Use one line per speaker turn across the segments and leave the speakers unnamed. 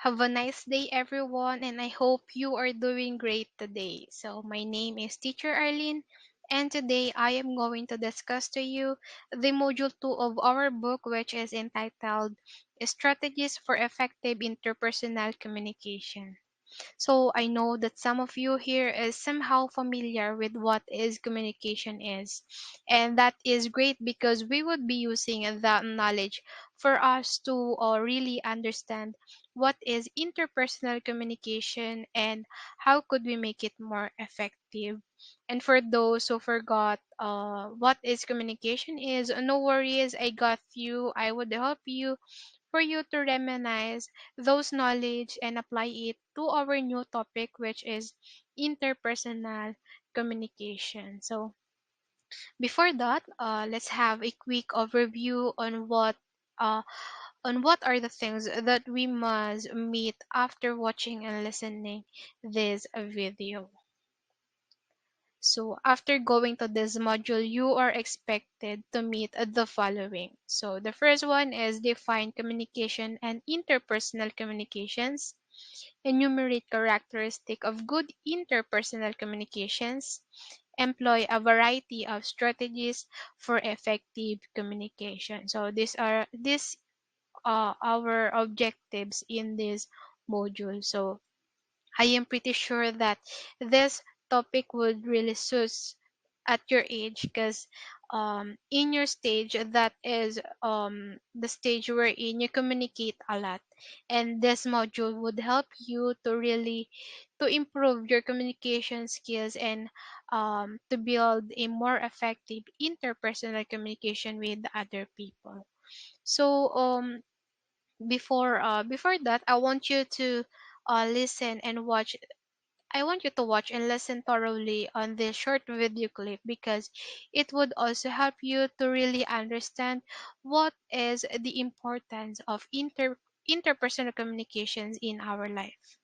Have a nice day, everyone, and I hope you are doing great today. So, my name is Teacher Arlyn, and today I am going to discuss to you the module 2 of our book, which is entitled Strategies for Effective Interpersonal Communication. So I know that some of you here is somehow familiar with what is communication is. And that is great because we would be using that knowledge for us to really understand what is interpersonal communication and how could we make it more effective. And for those who forgot what is communication is, no worries, I got you. I would help you for you to reminisce those knowledge and apply it to our new topic, which is interpersonal communication. So before that, let's have a quick overview uh, on what are the things that we must meet after watching and listening this video. So after going to this module, you are expected to meet the following. So the first one is define communication and interpersonal communications, enumerate characteristic of good interpersonal communications, employ a variety of strategies for effective communication. So these are our objectives in this module. So I am pretty sure that this topic would really suit at your age because in your stage that is the stage wherein you communicate a lot, and this module would help you to really to improve your communication skills and to build a more effective interpersonal communication with other people. So before that, I want you to listen and watch I want you to watch and listen thoroughly on this short video clip because it would also help you to really understand what is the importance of interpersonal communications in our life.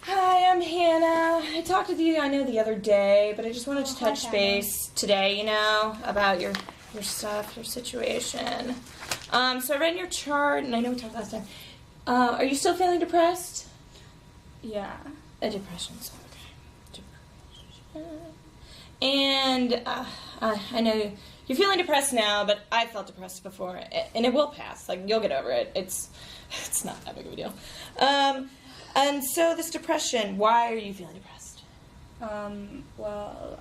Hi, I'm Hannah. I talked with you, I know, the other day, but I just wanted to touch base today, about your stuff, your situation. So I read your chart, and I know we talked last time. Are you still feeling depressed?
Yeah.
A depression, so okay. Depression. And I know you're feeling depressed now, but I felt depressed before, and it will pass. Like, you'll get over it. It's not that big of a deal. And so this depression, why are you feeling depressed?
Well,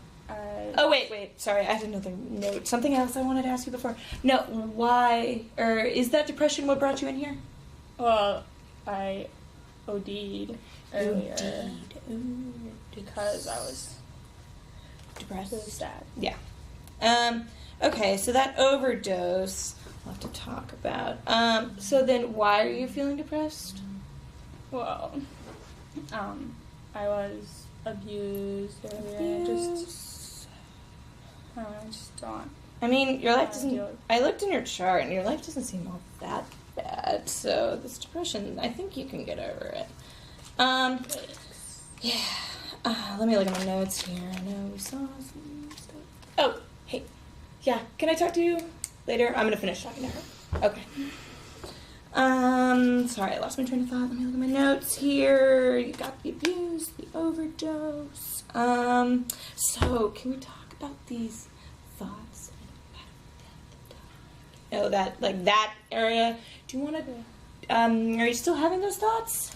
Oh, wait, sorry, I had another note. Something else I wanted to ask you before. No, why, or is that depression what brought you in here?
Well, I OD'd earlier.
Ooh,
because I was
depressed.
really sad.
Yeah. Okay, so that overdose, we'll have to talk about. So then why are you feeling depressed?
Well, I was abused earlier. I just don't.
I mean, your life doesn't.
deal with-
I looked in your chart, and your life doesn't seem all that bad. So this depression, I think you can get over it. Yeah. Let me look at my notes here. I know we saw some stuff. Oh, hey. Yeah. Can I talk to you later? I'm gonna finish talking to her. Okay. Sorry, I lost my train of thought. Let me look at my notes here. You got the abuse, the overdose. So can we talk about these thoughts? Oh, that area. Do you want to, are you still having those thoughts?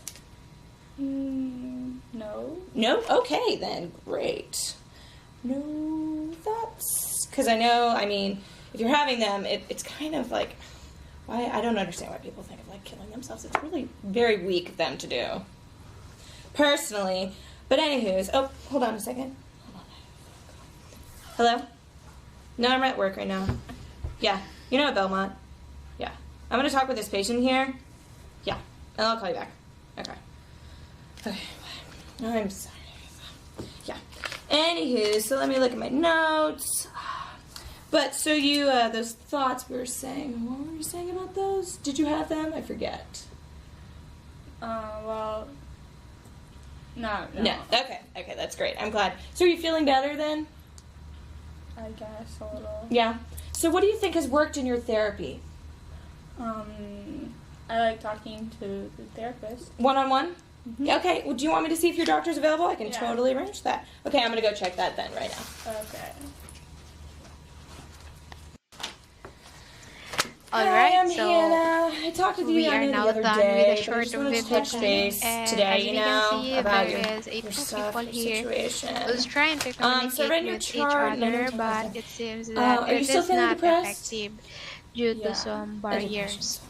No.
No? Okay, then. Great. No thoughts? Because I mean, if you're having them, it's kind of like, why? I don't understand why people think of, like, killing themselves. It's really very weak of them to do. Personally. But anywho's, oh, hold on a second. Hold on. Hello? No, I'm at work right now. Yeah. You know at Belmont? Yeah. I'm going to talk with this patient here. Yeah. And I'll call you back. Okay. Okay, bye. I'm sorry. Yeah. Anywho, so let me look at my notes. But, so you, those thoughts we were saying, what were you saying about those? Did you have them? I forget.
Well, no.
No. Okay, that's great. I'm glad. So are you feeling better then?
I guess a little.
Yeah. So what do you think has worked in your therapy?
I like talking to the therapist.
One-on-one?
Mm-hmm.
Yeah, okay. Well, do you want me to see if your doctor's available? I can
Yeah.
totally arrange that. Okay, I'm gonna go check that then right now.
Okay.
Hi,
Alright,
I'm
so
Hannah. I talked with you,
we
I
are
know, the
now
other
done with a
day, but I
short
just wanted to
video
touch
clip,
base
and
today,
as we can see,
about
there
your
is a two
stuff,
people
your
here
situation.
who's trying to
So I
communicate
read in your
with each
chart, and I know we
other,
talked last
but
time.
it seems that
Are you
it
still
is
feeling
not
depressed?
effective due to
Yeah.
some
And depression
barriers.
sucks.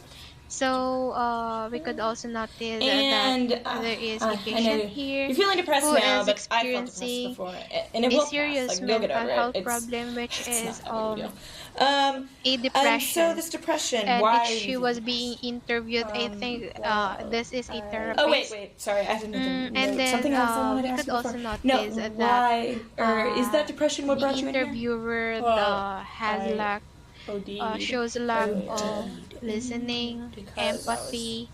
So we could also notice that
And
there is a
I
patient
know
here
you're feeling depressed
who
now,
is
but I felt depressed
experiencing
before, and it
a
will pass.
serious
Like you'll get
mental
over it.
health problem, which
It's
is
not that big a deal.
a
And so
depression.
this depression,
And
why are you
she
feeling
was being
depressed?
interviewed. I think
Well,
this is a
Oh wait,
therapist.
sorry, I didn't
And
note
then
something else I wanted to
we
ask
could
you before.
also
No,
notice that
why or is that depression what
the
brought you in here?
interviewer
well,
has
I
lack
OD'd
shows lack of
earlier
listening,
because I was
empathy,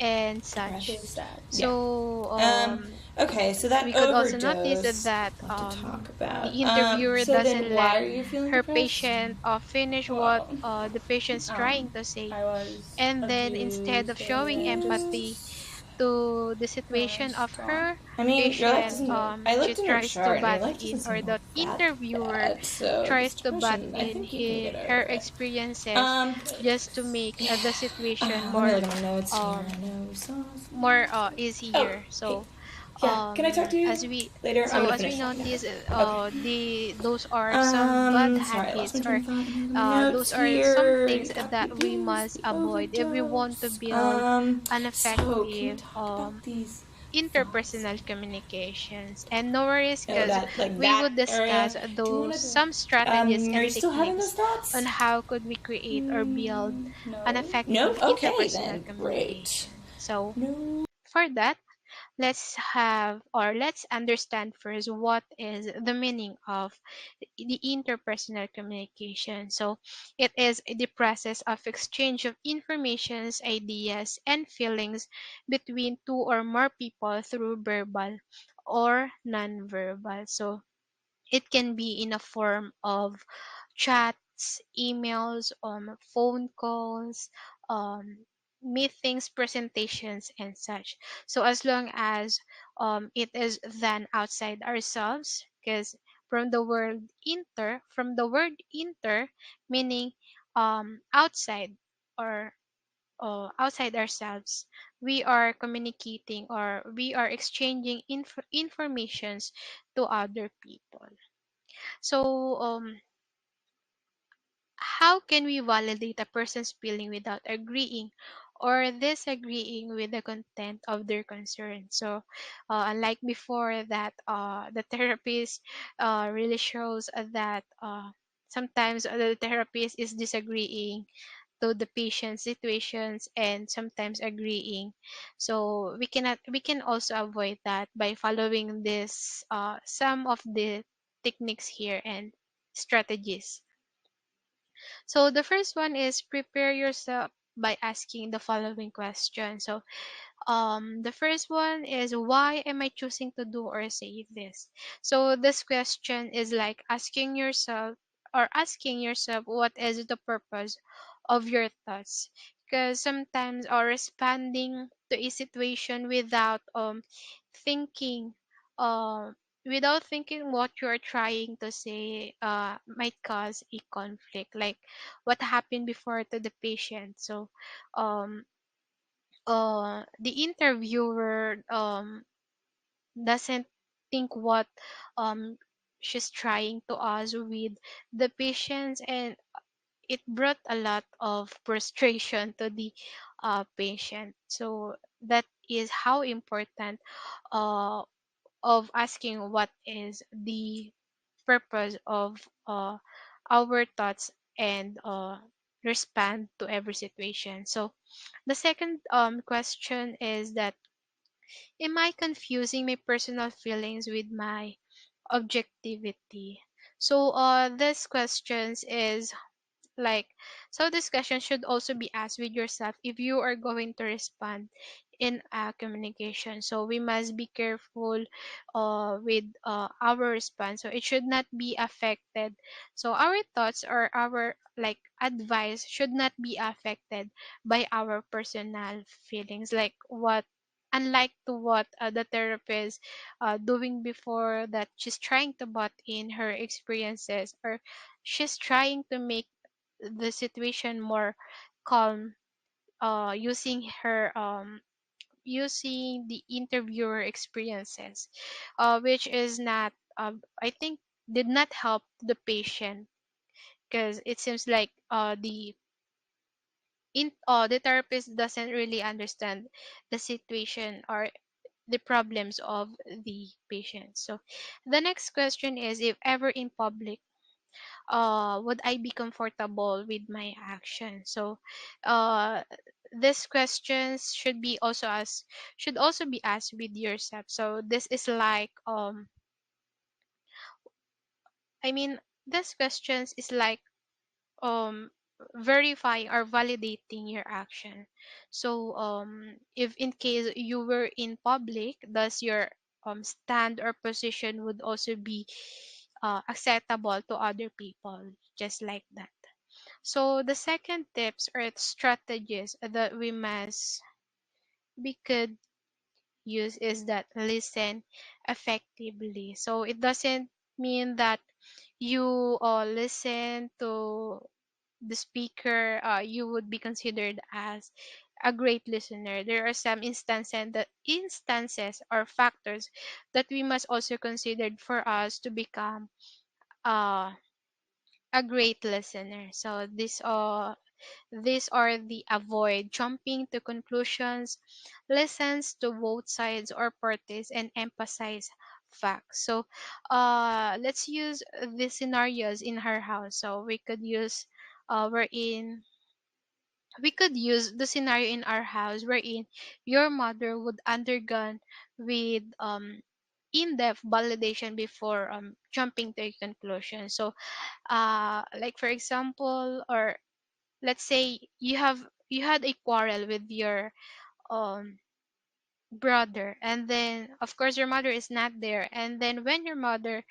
and
Depression.
such.
really sad.
Yeah.
So
Okay, so that
we could also notice
overdose
that
I want to talk about.
the interviewer
So then
doesn't
why
let
are you feeling
her
depressed?
patient finish what
Well,
the patient's trying to say,
I was
and then instead of
abused
showing
and
empathy
Abuse.
to the
I
situation of
just don't
her
I mean, your life
patient,
doesn't.
do it.
I
she
looked in your
tries to
chart, and your
butt
life doesn't
in, or
seem all
the
that
interviewer
bad. So this
tries to butt
depression, I
in
think you can get over
her
it.
experiences
Um,
just to make
yeah.
the situation
Let me
more
look at my notes here. I
um
know we saw.
easier.
Hey,
So
yeah. Can I talk to you
as we
later? I'm
so
gonna
as we
finish talking to her.
notice
Okay.
the those are some bad
Sorry, I lost
habits,
my train
or
of thought. Let me look at my notes
those are some
here. You
things
got the
that we
abuse,
must
the
avoid if we want to
overdose.
build an
So can we
effective
talk about these thoughts?
interpersonal communications. And no worries,
Oh,
because
that like
we
that
would
area.
discuss
Do you
those
want to?
some strategies
Are you
and
still having those
techniques on
thoughts?
how could we create or build an
No.
No.
effective
Okay,
interpersonal
then great.
communication. So
No.
for that, let's understand first what is the meaning of the interpersonal communication. So it is the process of exchange of informations, ideas, and feelings between two or more people through verbal or non-verbal. So it can be in a form of chats, emails, phone calls, meetings, presentations, and such. So as long as it is done outside ourselves, because from the word inter, meaning outside, or outside ourselves, we are communicating, or we are exchanging informations to other people. So how can we validate a person's feeling without agreeing or disagreeing with the content of their concern? So, unlike before, that the therapist really shows that sometimes the therapist is disagreeing to the patient's situations and sometimes agreeing. So we can also avoid that by following this some of the techniques here and strategies. So the first one is prepare yourself by asking the following question. So the first one is, why am I choosing to do or say this? So this question is like asking yourself what is the purpose of your thoughts, because sometimes or responding to a situation thinking um without thinking what you're trying to say might cause a conflict, like what happened before to the patient. So um the interviewer doesn't think what um she's trying to ask with the patients, and it brought a lot of frustration to the patient. So that is how important uh of asking what is the purpose of our thoughts, and respond to every situation. So the second question is that, am I confusing my personal feelings with my objectivity? So this questions is like, so this question should also be asked with yourself if you are going to respond in communication. So we must be careful with our response. So it should not be affected. So our thoughts or our like advice should not be affected by our personal feelings, like what unlike to what the therapist doing before, that she's trying to butt in her experiences, or she's trying to make the situation more calm, using her using the interviewer experiences, which is not I think did not help the patient, because it seems like the therapist doesn't really understand the situation or the problems of the patient. So the next question is, if ever in public, would I be comfortable with my action? So uh these questions should also be asked with yourself. So this is like I mean this questions is like um verifying or validating your action. So if in case you were in public, does your stand or position would also be acceptable to other people, just like that. So the second tips or strategies that we could use is that listen effectively. So it doesn't mean that you listen to the speaker, you would be considered as a great listener. There are some instances or factors that we must also consider for us to become uh, a great listener. So these are the avoid jumping to conclusions, listens to both sides or parties, and emphasize facts. So let's use the scenarios in her house. So we could use the scenario in our house wherein your mother would undergone with in-depth validation before jumping to a conclusion. So like for example, or let's say you had a quarrel with your um brother, and then of course your mother is not there, and then when your mother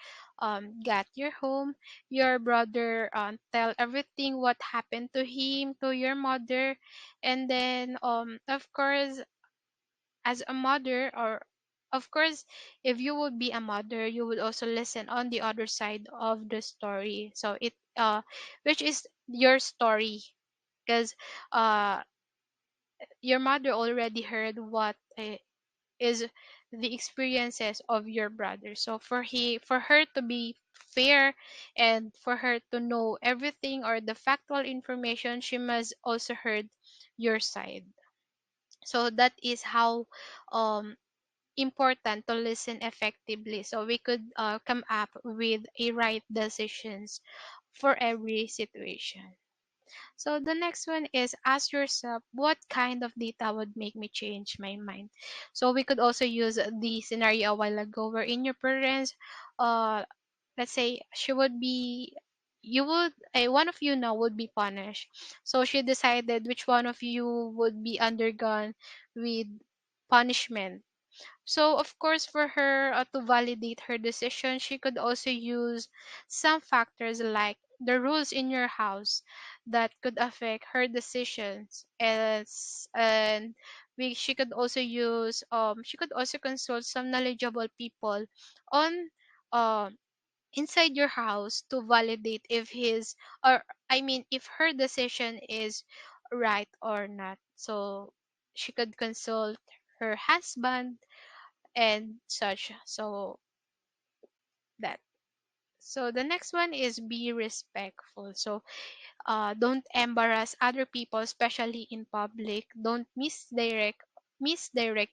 got your home, your brother tell everything what happened to him to your mother. And then of course, as a mother, or of course if you would be a mother, you would also listen on the other side of the story. So it which is your story, because uh your mother already heard what is the experiences of your brother. So for her to be fair and for her to know everything or the factual information, she must also heard your side. So that is how um important to listen effectively, so we could come up with a right decisions for every situation. So the next one is, ask yourself, what kind of data would make me change my mind? So we could also use the scenario a while ago wherein your parents, uh, let's say she would be, you would, one of you now would be punished. So she decided which one of you would be undergone with punishment. So, of course, for her to validate her decision, she could also use some factors like the rules in your house that could affect her decisions. And she could also use she could also consult some knowledgeable people on inside your house to validate if his or I mean if her decision is right or not. So she could consult her husband and such. So that. So the next one is be respectful. So don't embarrass other people, especially in public. Don't misdirect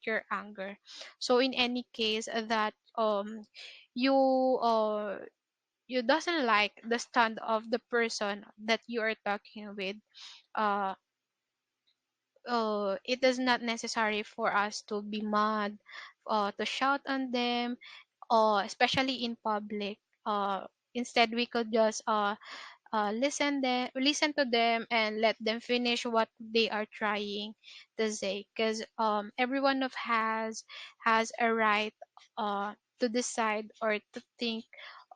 your anger. So in any case that you uh you doesn't like the stand of the person that you are talking with, uh it is not necessary for us to be mad, to shout on them, especially in public. Instead, we could just listen to them and let them finish what they are trying to say, because every one of has a right to decide or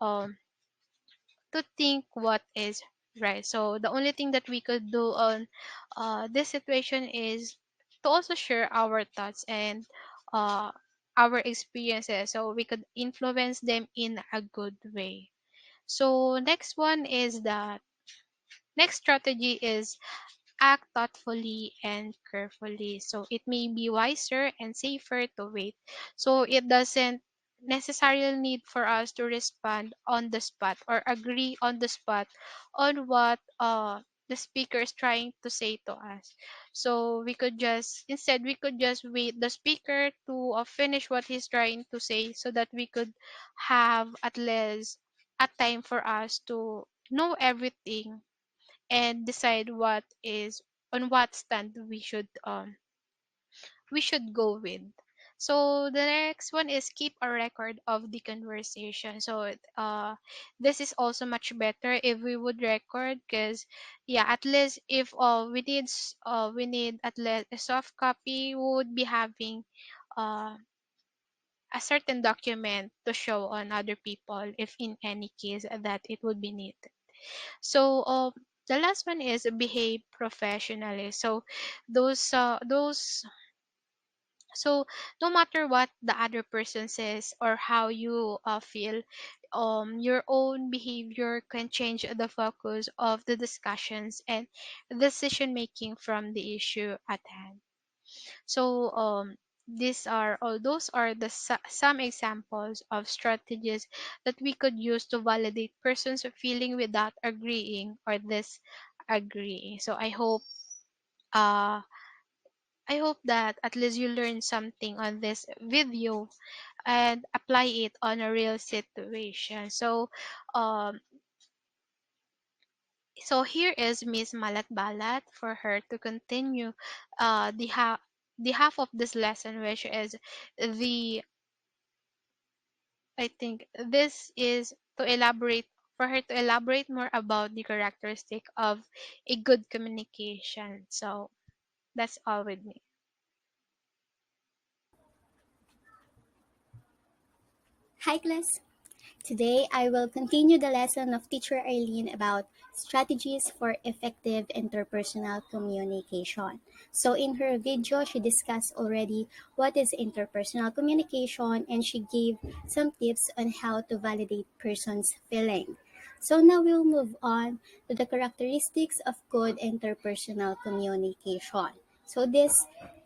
um to think what is right. So the only thing that we could do on this situation is to also share our thoughts and uh, our experiences, so we could influence them in a good way. So next strategy is act thoughtfully and carefully. So it may be wiser and safer to wait. So it doesn't necessarily need for us to respond on the spot or agree on the spot on what the speaker is trying to say to us. So we could just wait the speaker to finish what he's trying to say, so that we could have at least a time for us to know everything and decide what is on what stand we should go with. So the next one is keep a record of the conversation. So this is also much better if we would record, because yeah, at least if we need at least a soft copy, we would be having uh a certain document to show on other people if in any case that it would be needed. So the last one is behave professionally. So those so no matter what the other person says or how you feel, your own behavior can change the focus of the discussions and decision making from the issue at hand. So those are some examples of strategies that we could use to validate persons feeling without agreeing or disagreeing. So uh I hope that at least you learn something on this video and apply it on a real situation. Um so here is Miss Malatbalat for her to continue uh the ha- the half of this lesson, which is the I think this is to elaborate for her to elaborate more about the characteristic of a good communication. So that's all with me.
Hi class! Today I will continue the lesson of Teacher Arlene about strategies for effective interpersonal communication. So in her video, she discussed already what is interpersonal communication and she gave some tips on how to validate person's feeling. So now we'll move on to the characteristics of good interpersonal communication. So these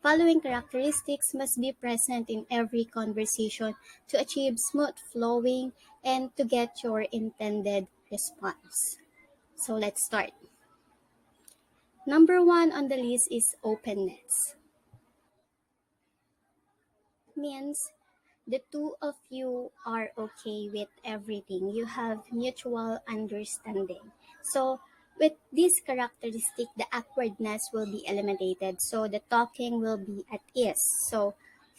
following characteristics must be present in every conversation to achieve smooth flowing and to get your intended response. So let's start. Number one on the list is openness. Means the two of you are okay with everything. You have mutual understanding. So with this characteristic, the awkwardness will be eliminated. So the talking will be at ease. So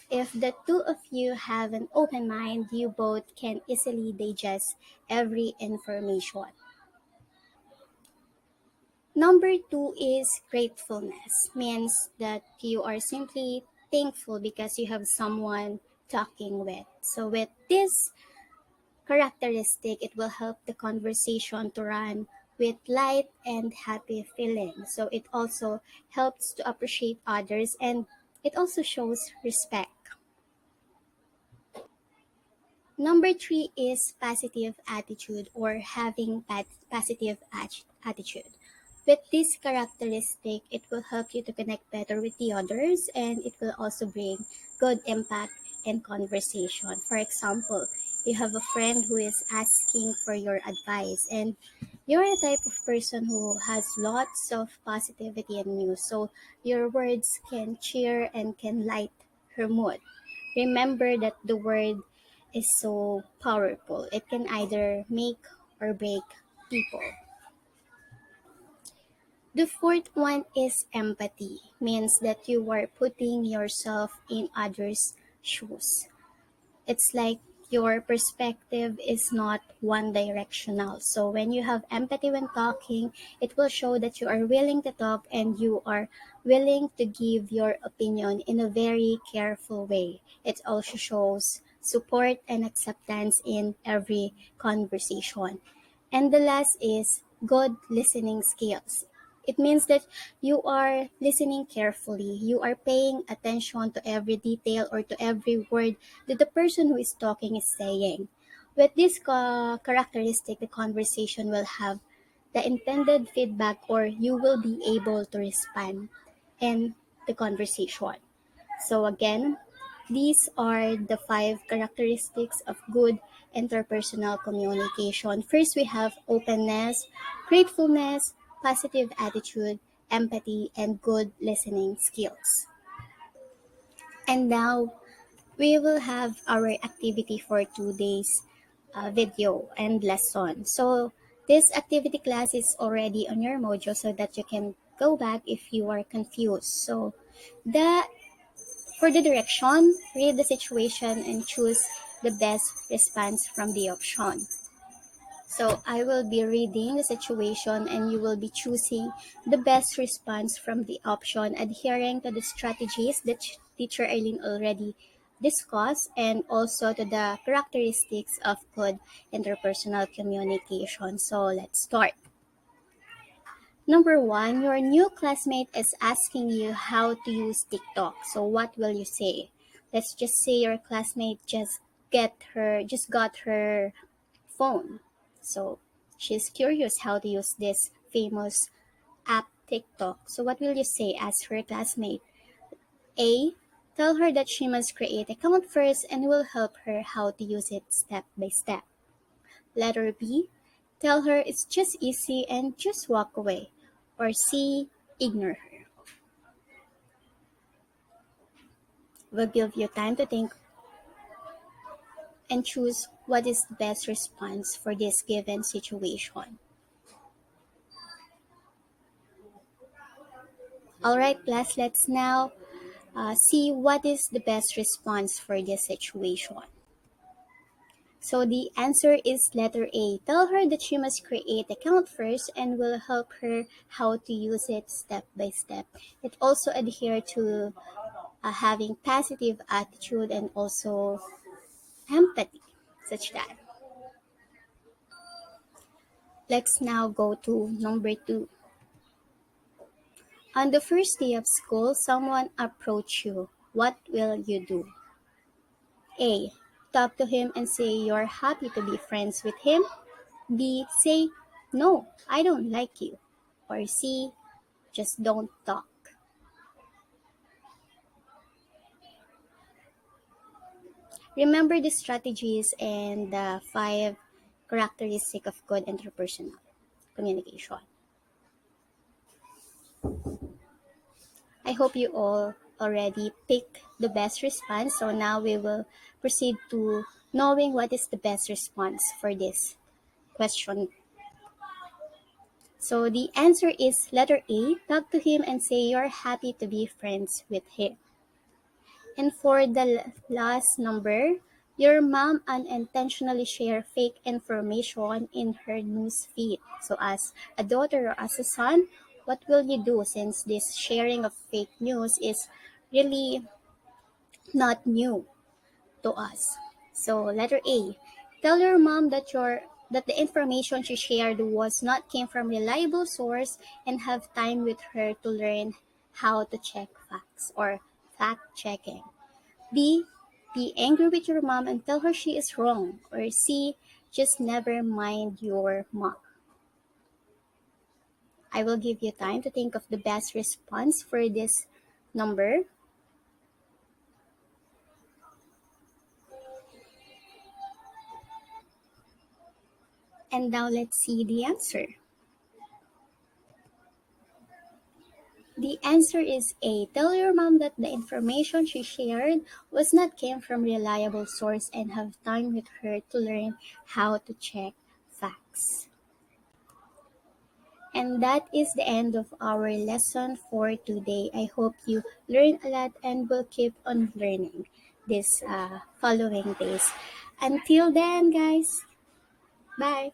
if the two of you have an open mind, you both can easily digest every information. Number two is gratefulness, means that you are simply thankful because you have someone talking with. So with this characteristic, it will help the conversation to run with light and happy feelings. So it also helps to appreciate others and it also shows respect. Number three is positive attitude or having positive attitude. With this characteristic, it will help you to connect better with the others and it will also bring good impact in conversation. For example, you have a friend who is asking for your advice and you're a type of person who has lots of positivity in you. So your words can cheer and can light her mood. Remember that the word is so powerful. It can either make or break people. The fourth one is empathy, means that you are putting yourself in others' shoes. It's like your perspective is not one directional. So when you have empathy when talking, it will show that you are willing to talk and you are willing to give your opinion in a very careful way. It also shows support and acceptance in every conversation. And the last is good listening skills. It means that you are listening carefully. You are paying attention to every detail or to every word that the person who is talking is saying. With this characteristic, the conversation will have the intended feedback, or you will be able to respond in the conversation. So again, these are the 5 characteristics of good interpersonal communication. First, we have openness, gratefulness, positive attitude, empathy, and good listening skills. And now we will have our activity for 2 days video and lesson. So this activity class is already on your module so that you can go back if you are confused. So the for the direction, read the situation and choose the best response from the option. So I will be reading the situation and you will be choosing the best response from the option, adhering to the strategies that teacher Arlyn already discussed, and also to the characteristics of good interpersonal communication. So let's start. Number one, your new classmate is asking you how to use TikTok. So what will you say? Let's just say your classmate just got her phone. So she's curious how to use this famous app TikTok. So what will you say as her classmate? A. Tell her that she must create an account first and will help her how to use it step by step. Letter B. Tell her it's just easy and just walk away. Or C. Ignore her. We'll give you time to think and choose what is the best response for this given situation. Alright, class, let's now see what is the best response for this situation. So the answer is letter A. Tell her that she must create account first and will help her how to use it step by step. It also adhere to having positive attitude and also empathy, such that. Let's now go to number 2. On the first day of school, someone approach you. What will you do? A. Talk to him and say you're happy to be friends with him. B. Say, no, I don't like you. Or C. Just don't talk. Remember the strategies and the 5 characteristics of good interpersonal communication. I hope you all already picked the best response. So now we will proceed to knowing what is the best response for this question. So the answer is letter A. Talk to him and say you're happy to be friends with him. And for the last number, your mom unintentionally share fake information in her news feed. So as a daughter or as a son, what will you do since this sharing of fake news is really not new to us? So letter A, tell your mom that the information she shared was not came from reliable source and have time with her to learn how to check facts or fact checking. B, be angry with your mom and tell her she is wrong. Or C, just never mind your mom. I will give you time to think of the best response for this number. And now let's see the answer. The answer is A. Tell your mom that the information she shared was not came from reliable source and have time with her to learn how to check facts. And that is the end of our lesson for today. I hope you learn a lot and will keep on learning this following days. Until then, guys, bye.